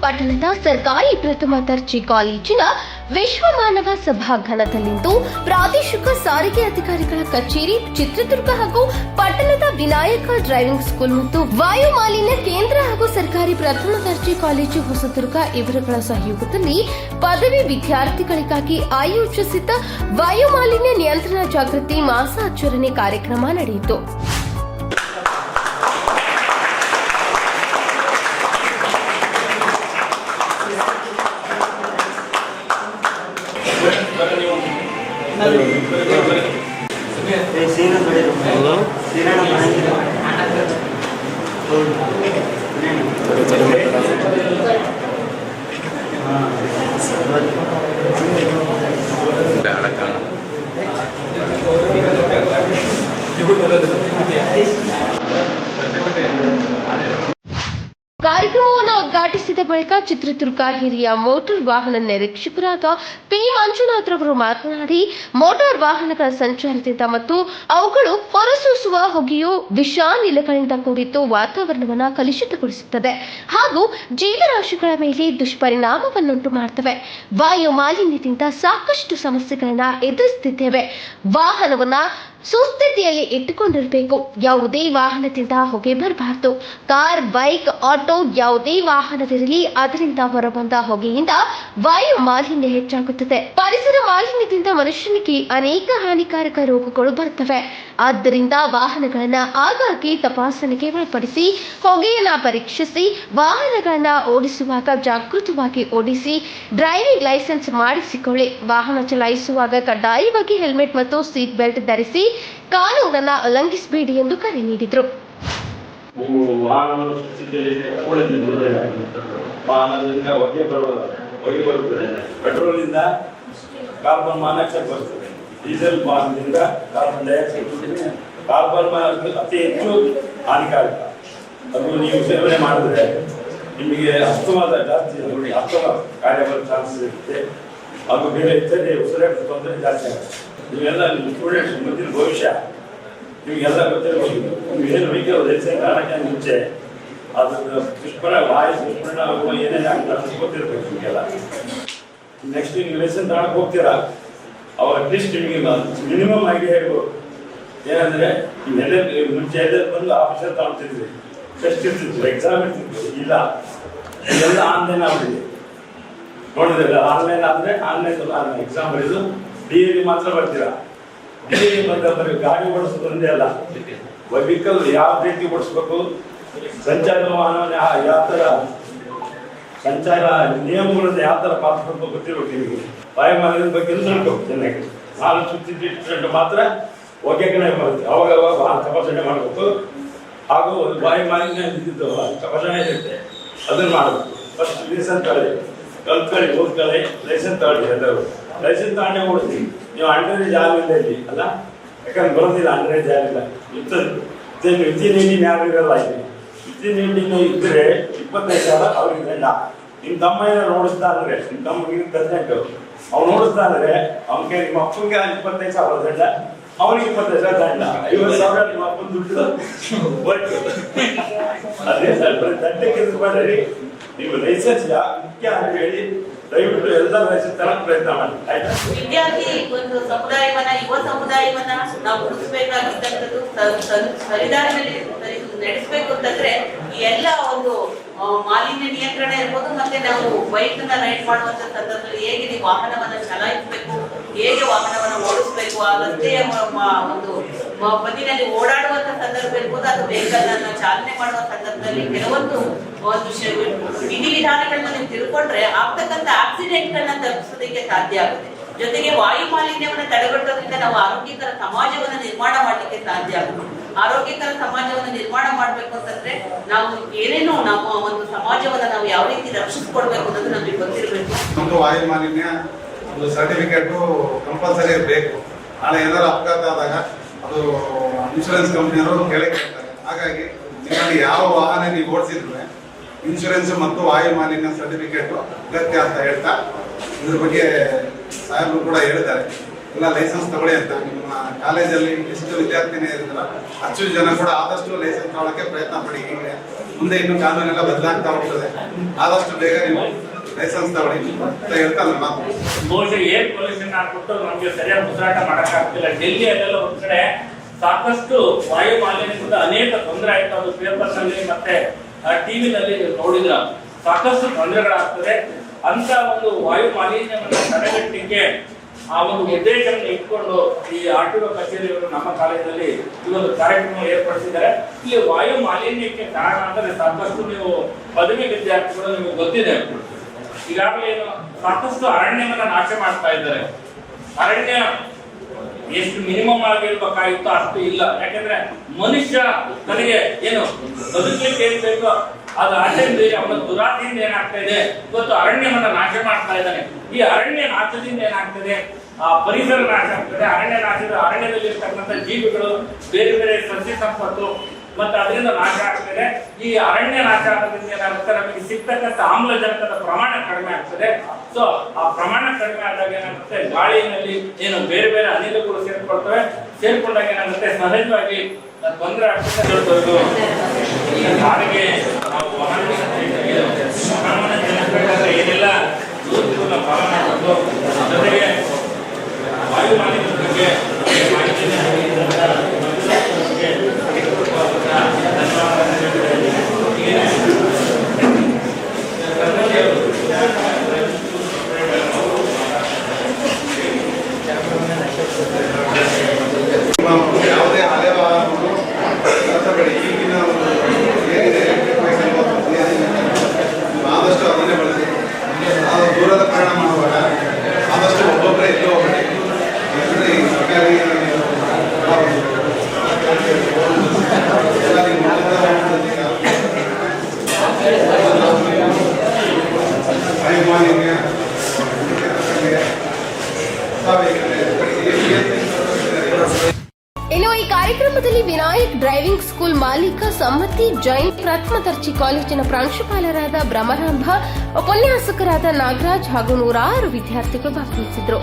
ಪಟ್ಟಣದ ಸರ್ಕಾರಿ ಪ್ರಥಮ ದರ್ಜೆ ಕಾಲೇಜಿನ ವಿಶ್ವ ಮಾನವ ಸಭಾಂಗಣದಲ್ಲಿಂದು ಪ್ರಾದೇಶಿಕ ಸಾರಿಗೆ ಅಧಿಕಾರಿಗಳ ಕಚೇರಿ ಚಿತ್ರದುರ್ಗ ಹಾಗೂ ಪಟ್ಟಣದ ವಿನಾಯಕ ಡ್ರೈವಿಂಗ್ ಸ್ಕೂಲ್ ಮತ್ತು ವಾಯು ಮಾಲಿನ್ಯ ಕೇಂದ್ರ ಹಾಗೂ ಸರ್ಕಾರಿ ಪ್ರಥಮ ದರ್ಜೆ ಕಾಲೇಜು ಹೊಸದುರ್ಗ ಇವರುಗಳ ಸಹಯೋಗದಲ್ಲಿ ಪದವಿ ವಿದ್ಯಾರ್ಥಿಗಳಿಗಾಗಿ ಆಯೋಜಿಸಿದ್ದ ವಾಯು ಮಾಲಿನ್ಯ ನಿಯಂತ್ರಣ ಜಾಗೃತಿ ಮಾಸಾಚರಣೆ ಕಾರ್ಯಕ್ರಮ ನಡೆಯಿತು. ಕಾರ್ಯಕ್ರಮವನ್ನು ಉದ್ಘಾಟಿಸಿದ ಬಳಿಕ ಚಿತ್ರದುರ್ಗ ಹಿರಿಯ ಮೋಟಾರ್ ವಾಹನ ನಿರೀಕ್ಷಕರಾದ ಪಿ ಮಂಜುನಾಥ್ ರವರು ಮಾತನಾಡಿ, ಮೋಟಾರ್ ವಾಹನಗಳ ಸಂಚಾರದಿಂದ ಮತ್ತು ಅವುಗಳು ಹೊರಸೂಸುವ ಹೊಗೆಯು ವಿಷಾನಿಲಗಳಿಂದ ಕೂಡಿದ್ದು ವಾತಾವರಣವನ್ನು ಕಲುಷಿತಗೊಳಿಸುತ್ತದೆ ಹಾಗೂ ಜೀವರಾಶಿಗಳ ಮೇಲೆ ದುಷ್ಪರಿಣಾಮವನ್ನುಂಟು ಮಾಡುತ್ತವೆ. ವಾಯು ಮಾಲಿನ್ಯದಿಂದ ಸಾಕಷ್ಟು ಸಮಸ್ಯೆಗಳನ್ನು ಎದುರಿಸುತ್ತಿದ್ದೇವೆ. ವಾಹನವನ್ನ ಸುಸ್ಥಿತಿಯಲ್ಲಿ ಇಟ್ಟುಕೊಂಡಿರಬೇಕು. ಯಾವುದೇ ವಾಹನದಿಂದ ಹೊಗೆ ಬರಬಾರದು. ಕಾರ್, ಬೈಕ್, ಆಟೋ ಯಾವುದೇ ವಾಹನವಿರಲಿ ಅದರಿಂದ ಹೊರಬಂದ ಹೊಗೆಯಿಂದ ವಾಯು ಮಾಲಿನ್ಯ ಹೆಚ್ಚಾಗುತ್ತದೆ. ಪರಿಸರ ಮಾಲಿನ್ಯದಿಂದ ಮನುಷ್ಯನಿಗೆ ಅನೇಕ ಹಾನಿಕಾರಕ ರೋಗಗಳು ಬರುತ್ತವೆ. ಆದ್ದರಿಂದ ವಾಹನಗಳನ್ನ ಆಗಾಗ್ಗೆ ತಪಾಸಣೆಗೆ ಒಳಪಡಿಸಿ ಹೊಗೆಯನ್ನ ಪರೀಕ್ಷಿಸಿ ವಾಹನಗಳನ್ನ ಓಡಿಸುವಾಗ ಜಾಗೃತವಾಗಿ ಓಡಿಸಿ ಡ್ರೈವಿಂಗ್ ಲೈಸೆನ್ಸ್ ಮಾಡಿಸಿಕೊಳ್ಳಿ. ವಾಹನ ಚಲಾಯಿಸುವಾಗ ಕಡ್ಡಾಯವಾಗಿ ಹೆಲ್ಮೆಟ್ ಮತ್ತು ಸೀಟ್ ಬೆಲ್ಟ್ ಧರಿಸಿ ಕಾನೂನನ್ನ ಉಲ್ಲಂಘಿಸಬೇಡಿ ಎಂದು ಕರೆ ನೀಡಿದರು. ಪೆಟ್ರೋಲ್ ಇಂದ ಕಾರ್ಬನ್ ಮಾನಾಕ್ಸೈಡ್ ಬರ್ತದೆ, ಡೀಸೆಲ್ ಬಾಂಬ್ನಿಂದ ಕಾರ್ಬನ್ ಡೈಆಕ್ಸೈಡ್, ಕಾರ್ಬನ್ ಅತಿ ಹೆಚ್ಚು ಹಾನಿಕಾರಕ. ಅದು ನೀವು ಸೇವನೆ ಮಾಡಿದ್ರೆ ನಿಮಗೆ ಅಸ್ತಮಾದ ಜಾಸ್ತಿ ಅಸ್ತಮಾ ಕಾಯಿಲೆ ಬರೋ ಚಾನ್ಸಸ್ ಇರುತ್ತೆ. ಹಾಗೂ ಬೇರೆ ಇತರೆ ಉಸಿರಾಟದ ತೊಂದರೆ ಜಾಸ್ತಿ ಆಗುತ್ತೆ. ನೀವೆಲ್ಲ ನಿಮ್ಮ ಸ್ಟೂಡೆಂಟ್ಸ್ ಮುಂದಿನ ಭವಿಷ್ಯ ನಿಮಗೆಲ್ಲ ಗೊತ್ತಿರಬಹುದು. ನೀವು ಏನು ವೆಹಿಕಲ್ ಲೈಸೆನ್ಸ್ ಕಾರಣಕ್ಕೆ ಮುಂಚೆ ಅದ್ರ ವಾಯು ದುಷ್ಪರಿಣಾಮ ಏನೇನು ಆಗ್ತದೆ ಗೊತ್ತಿರಬೇಕು ನಿಮಗೆಲ್ಲ. ನೆಕ್ಸ್ಟ್ ನೀವು ಲೈಸೆನ್ಸ್ ತಗೊಳಕ್ಕೆ ಹೋಗ್ತೀರಾ, ಅವಾಗ ಅಟ್ಲೀಸ್ಟ್ ನಿಮಗೆ ಮಿನಿಮಮ್ ಐಡಿಯಾ ಹೇಳ್ಬೋದು. ಏನಂದ್ರೆ ನೀವೆಲ್ಲ ಮುಂಚೆ ಎಲ್ಲ ಬಂದು ಆಫೀಸರ್ ತಗೊಳ್ತಿದ್ವಿ, ಟೆಸ್ಟ್ ಇರ್ತಿದ್ರು, ಎಕ್ಸಾಮ್ ಇರ್ತಿದ್ರು. ಇಲ್ಲ, ಇದೆಲ್ಲ ಆನ್ಲೈನ್ ಆಗ್ಬಿಟ್ಟಿದೆ. ನೋಡಿದ್ರೆ ಆನ್ಲೈನ್ ಆದರೆ ಆನ್ಲೈನ್ ಎಕ್ಸಾಮ್ ಬರೆದು ಡಿಎಲಿ ಮಾತ್ರ ಬರ್ತೀರಾ. ಡಿಎಲಿ ಬಂದ ಬರೀ ಗಾಡಿ ಓಡಿಸೋದು ಒಂದೇ ಅಲ್ಲ, ವೆಹಿಕಲ್ ಯಾವ ರೀತಿ ಓಡಿಸ್ಬೇಕು, ಸಂಚಾರ ವಾಹನ ಯಾವ ಥರ ಸಂಚಾರ ನಿಯಮಗಳನ್ನು ಯಾವ ಥರ ಪಾಲಿಸಬೇಕು ಗೊತ್ತಿರ್ಬೇಕು ನಿಮಗೆ. ವಾಯು ಮಾಲಿನ್ಯದ ಬಗ್ಗೆ ತಿಳ್ಕೊಬೇಕು ಚೆನ್ನಾಗಿ. 4 ಸುತ್ತಿಟ್ಟು ಮಾತ್ರ ಹೊಗೆ ಕಣೆ ಬರುತ್ತೆ. ಅವಾಗ ವಾಹನ ತಪಾಸಣೆ ಮಾಡಬೇಕು. ಹಾಗೂ ವಾಯು ಮಾಲಿನ್ಯ ಇದ್ದಿದ್ದು ತಪಾಸಣೆ ಇರುತ್ತೆ, ಅದನ್ನು ಮಾಡಬೇಕು. ಫಸ್ಟ್ ಲೈಸೆನ್ಸ್ ತಗೊಳ್ಳಿ, ಕಲ್ತ್ಕೊಳ್ಳಿ, ಓದ್ಕೊಳ್ಳಿ, ಲೈಸೆನ್ಸ್ ತಗೊಳ್ಳಿ. ಎಲ್ಲರೂ ಲೈಸೆನ್ಸ್ ತಗೊಂಡೇ ಓಡಿಸಿ. ನೀವು ಅಂಡರ್ ಜಾಬಿಲ್ಲ ಇಲ್ಲಿ ಅಲ್ಲ, ಯಾಕಂದ್ರೆ ಬರೋದಿಲ್ಲ, ಅಂಡರ್ ಜಾಬಿಲ್ಲ ವಿತಿನ್ 18 ಯಾರು ಇರಲ್ಲ. ಇಲ್ಲಿ ವಿತಿನ್ 18 ಇದ್ದರೆ 25,000 ಅವ್ರಿಗೆ ದಂಡ. ನಿಮ್ಮ ತಮ್ಮ ಏನಾರು ಓಡಿಸ್ತಾ ಅಂದರೆ, ನಿಮ್ಮ ತಮ್ಮಗೆ 18, ಅವ್ನು ಓಡಿಸ್ತಾ ಅಂದರೆ ಅವ್ನಿಗೆ ನಿಮ್ಮ ಅಪ್ಪನಿಗೆ 25,000 ದಂಡ, ಅವನಿಗೆ 25,000 ದಂಡ. 50,000 ನಿಮ್ಮ ಅಪ್ಪನ ದುಡ್ಡು ಒಟ್ಟು. ಅದೇ ಸರ್, ದಂಡಕ್ಕೆ ಬೇಡ್ರಿ. ನೀವು ಲೈಸೆನ್ಸ್ ಮುಖ್ಯ ಅಂತ ಹೇಳಿ ದಯವಿಟ್ಟು ಎಲ್ಲ ಲೈಸೆನ್ಸ್ ತಗೊಳ್ಳೋಕೆ ಪ್ರಯತ್ನ ಮಾಡಿ. ಆಯ್ತಾ? ವಿದ್ಯಾರ್ಥಿ ಒಂದು ಸಮುದಾಯವನ್ನ, ಯುವ ಸಮುದಾಯವನ್ನ ನಾವು ಉಳಿಸಬೇಕಾಗಿದ್ದಂಥದ್ದು ಸರಿದಾರಿನಲ್ಲಿ ನಡೆಸಬೇಕು ಅಂತಂದ್ರೆ ಈ ಎಲ್ಲ ಒಂದು ಮಾಲಿನ್ಯ ನಿಯಂತ್ರಣ ಇರ್ಬೋದು. ಮತ್ತೆ ನಾವು ಬೈಕ್ ಅನ್ನ ರೈಡ್ ಮಾಡುವಂತ ಸಂದರ್ಭದಲ್ಲಿ ಹೇಗೆ ನೀವು ವಾಹನವನ್ನ ಚಲಾಯಿಸಬೇಕು, ಹೇಗೆ ವಾಹನವನ್ನ ಓಡಿಸಬೇಕು, ಆ ರಸ್ತೆಯ ಒಂದು ಬದಿನಲ್ಲಿ ಓಡಾಡುವಂತ ಸಂದರ್ಭ ಇರ್ಬೋದು, ಅದು ವೆಹಿಕಲ್ ಅನ್ನ ಚಾಲನೆ ಮಾಡುವ ಸಂದರ್ಭದಲ್ಲಿ ಕೆಲವೊಂದು ವಿಧಿವಿಧಾನಗಳನ್ನ ನೀವು ತಿಳ್ಕೊಂಡ್ರೆ ಆಗ್ತಕ್ಕಂಥ ಆಕ್ಸಿಡೆಂಟ್ ಗಳನ್ನ ತಪ್ಪಿಸೋದಕ್ಕೆ ಸಾಧ್ಯ ಆಗುತ್ತೆ. ಜೊತೆಗೆ ವಾಯು ಮಾಲಿನ್ಯವನ್ನು ತಡೆಗಟ್ಟೋದ್ರಿಂದ ನಾವು ಆರೋಗ್ಯಕರ ಸಮಾಜವನ್ನ ನಿರ್ಮಾಣ ಮಾಡ್ಲಿಕ್ಕೆ ಸಾಧ್ಯ ಆಗುತ್ತೆ. ಆರೋಗ್ಯಕರ ಸಮಾಜವನ್ನು ನಿರ್ಮಾಣ ಮಾಡ್ಬೇಕು ಅಂತಂದ್ರೆ ನಾವು ಏನೇನು ನಮ್ಮ ಒಂದು ಸಮಾಜವನ್ನ ನಾವು ಯಾವ ರೀತಿ ರಕ್ಷಿಸಿಕೊಡ್ಬೇಕು ಅನ್ನೋದು ನಮಗೆ ಗೊತ್ತಿರಬೇಕು. ಒಂದು ವಾಯು ಮಾಲಿನ್ಯ ಒಂದು ಸರ್ಟಿಫಿಕೇಟ್ ಕಂಪಲ್ಸರಿ ಬೇಕು. ನಾಳೆ ಏನಾದ್ರು ಅಪಘಾತ ಆದಾಗ ಅದು ಇನ್ಶೂರೆನ್ಸ್ ಕಂಪ್ನಿಯವರು ಕೇಳಕ್ಕೆ ಹೇಳ್ತಾರೆ. ಹಾಗಾಗಿ ನಿಮ್ಮಲ್ಲಿ ಯಾವ ವಾಹನ ನೀವು ಓಡಿಸಿದ್ರೆ ಇನ್ಶೂರೆನ್ಸ್ ಮತ್ತು ವಾಯು ಮಾಲಿನ್ಯ ಸರ್ಟಿಫಿಕೇಟ್ ಅಗತ್ಯ ಅಂತ ಹೇಳ್ತಾ ಇದ್ರ ಬಗ್ಗೆ ಸಾಹೇಬರು ಕೂಡ ಹೇಳಿದ್ದಾರೆ. ಎಲ್ಲ ಲೈಸೆನ್ಸ್ ತಗೊಳ್ಳಿ ಅಂತ. ನಿಮ್ಮ ಕಾಲೇಜಲ್ಲಿ ಎಷ್ಟು ವಿದ್ಯಾರ್ಥಿನೇ ಇರ್ತಾರ ಅಷ್ಟು ಜನ ಕೂಡ ಆದಷ್ಟು ಲೈಸೆನ್ಸ್ ತಗೊಳ್ಳೋಕ್ಕೆ ಪ್ರಯತ್ನ ಪಡಿ. ಈಗ ಮುಂದೆ ಇನ್ನು ಕಾನೂನೆಲ್ಲ ಬದಲಾಗ್ತಾ ಹೋಗ್ತದೆ. ಆದಷ್ಟು ಬೇಗ ನೀವು ಲೈಸೆನ್ಸ್ ತಗೊಳ್ಳಿ ಅಂತ ಹೇಳ್ತಾ ನನ್ನ ಮಾತು. ಬಹುಶಃ ಏರ್ ಪೊಲ್ಯೂಷನ್ ಆಗ್ಬಿಟ್ಟು ನಮ್ಗೆ ಸರಿಯಾಗಿ ಉಸಿರಾಟ ಮಾಡಕ್ಕಾಗ್ತಿಲ್ಲ. ಡೆಲ್ಲಿಯಲ್ಲೆಲ್ಲ ಒಂದ್ ಕಡೆ ಸಾಕಷ್ಟು ವಾಯು ಮಾಲಿನ್ಯದಿಂದ ಅನೇಕ ತೊಂದರೆ ಆಯ್ತು. ಅದು ಪೇಪರ್ ನಲ್ಲಿ ಮತ್ತೆ ಟಿವಿನಲ್ಲಿ ನೋಡಿದ್ರ ಸಾಕಷ್ಟು ತೊಂದರೆಗಳಾಗ್ತದೆ. ಅಂತ ಒಂದು ವಾಯು ಮಾಲಿನ್ಯವನ್ನು ತಡೆಗಟ್ಟಲಿಕ್ಕೆ ಆ ಒಂದು ಉದ್ದೇಶವನ್ನು ಇಟ್ಕೊಂಡು ಈ ಆರ್ಟಿಒ ಕಚೇರಿಯವರು ನಮ್ಮ ಕಾಲೇಜಲ್ಲಿ ಈ ಒಂದು ಕಾರ್ಯಕ್ರಮ ಏರ್ಪಡಿಸಿದ್ದಾರೆ. ಇಲ್ಲಿ ವಾಯು ಮಾಲಿನ್ಯಕ್ಕೆ ಕಾರಣ ಅಂದ್ರೆ ಸಾಕಷ್ಟು ನೀವು ಪದವಿ ವಿದ್ಯಾರ್ಥಿಗಳು ನಿಮಗೆ ಗೊತ್ತಿದೆ, ಈಗಾಗಲೇ ಸಾಕಷ್ಟು ಅರಣ್ಯವನ್ನ ನಾಶ ಮಾಡ್ತಾ ಇದ್ದಾರೆ. ಅರಣ್ಯ ಎಷ್ಟು ಮಿನಿಮಮ್ ಆಗಿರ್ಬೇಕಾಗಿತ್ತು ಅಷ್ಟು ಇಲ್ಲ. ಯಾಕಂದ್ರೆ ಮನುಷ್ಯ ನನಗೆ ಏನು ಬದುಕಲಿಕ್ಕೆ ಏನ್ ಬೇಕೋ ಅದು ಆಚೆಯಿಂದ ಅವನ ದುರಾಸೆಯಿಂದ ಏನಾಗ್ತಾ ಇದೆ, ಇವತ್ತು ಅರಣ್ಯವನ್ನ ನಾಶ ಮಾಡ್ತಾ ಇದ್ದಾನೆ. ಈ ಅರಣ್ಯ ನಾಶದಿಂದ ಏನಾಗ್ತದೆ, ಆ ಪರಿಸರ ನಾಶ ಆಗ್ತದೆ. ಅರಣ್ಯ ನಾಶದ ಅರಣ್ಯದಲ್ಲಿ ಇರ್ತಕ್ಕಂಥ ಜೀವಿಗಳು, ಬೇರೆ ಬೇರೆ ಸಸ್ಯ ಸಂಪತ್ತು ಮತ್ತೆ ಅದರಿಂದ ನಾಶ ಆಗ್ತದೆ. ಈ ಅರಣ್ಯ ನಾಶ ಆಗೋದ್ರಿಂದ ಏನಾಗುತ್ತೆ, ನಮಗೆ ಸಿಗ್ತಕ್ಕಂಥ ಆಮ್ಲಜನಕದ ಪ್ರಮಾಣ ಕಡಿಮೆ ಆಗ್ತದೆ. ಸೊ ಆ ಪ್ರಮಾಣ ಕಡಿಮೆ ಆದಾಗ ಏನಾಗುತ್ತೆ, ಗಾಳಿಯಲ್ಲಿ ಏನು ಬೇರೆ ಬೇರೆ ಅನಿಲಗಳು ಸೇರ್ಕೊಳ್ತವೆ. ಸೇರ್ಕೊಂಡಾಗ ಏನಾಗುತ್ತೆ, ಸಹಜವಾಗಿ ತೊಂದರೆ ಆಗ್ತದೆ. ಈ ಸಾರಿಗೆ ನಾವು ವಾಹನವನ್ನು ಚಲಿಸಬೇಕಾದ್ರೆ ಏನೆಲ್ಲ ರೂಲ್ಸ್ಗಳನ್ನ ಪಾಲನೆ ಮಾಡಬೇಕು, ಜೊತೆಗೆ ವಾಯು ಮಾಲಿನ್ಯದ ಬಗ್ಗೆ ಯಾವುದೇ ಹಳೆ ವಾಹನಗಳು ಬಳಸಬೇಡಿ. ಈಗಿನ ಏನಿದೆ ಆದಷ್ಟು ಅದನ್ನೇ ಬಳಸಿ. ಅದು ದೂರದ ಪ್ರಯಾಣ ಮಾಡುವಾಗ ಆದಷ್ಟು ಒಬ್ಬೊಬ್ಬರೇ ಎಲ್ಲೋ ಹೋಗಬೇಡಿ. ಯಾಕಂದ್ರೆ ಈ ಸರ್ಕಾರಿ ಎಲ್ಲ ನೀವು ವಾಯುಮಾಲಿನ್ಯ ಇನ್ನು ಈ ಕಾರ್ಯಕ್ರಮದಲ್ಲಿ ವಿನಾಯಕ್ ಡ್ರೈವಿಂಗ್ ಸ್ಕೂಲ್ ಮಾಲೀಕ ಸಮ್ಮತಿ ಜೈನ್, ಪ್ರಥಮ ದರ್ಜೆ ಕಾಲೇಜಿನ ಪ್ರಾಂಶುಪಾಲರಾದ ಭ್ರಮರಾಂಭ, ಉಪನ್ಯಾಸಕರಾದ ನಾಗರಾಜ್ ಹಾಗೂ ನೂರಾರು ವಿದ್ಯಾರ್ಥಿಗಳು ಭಾಗವಹಿಸಿದ್ರು.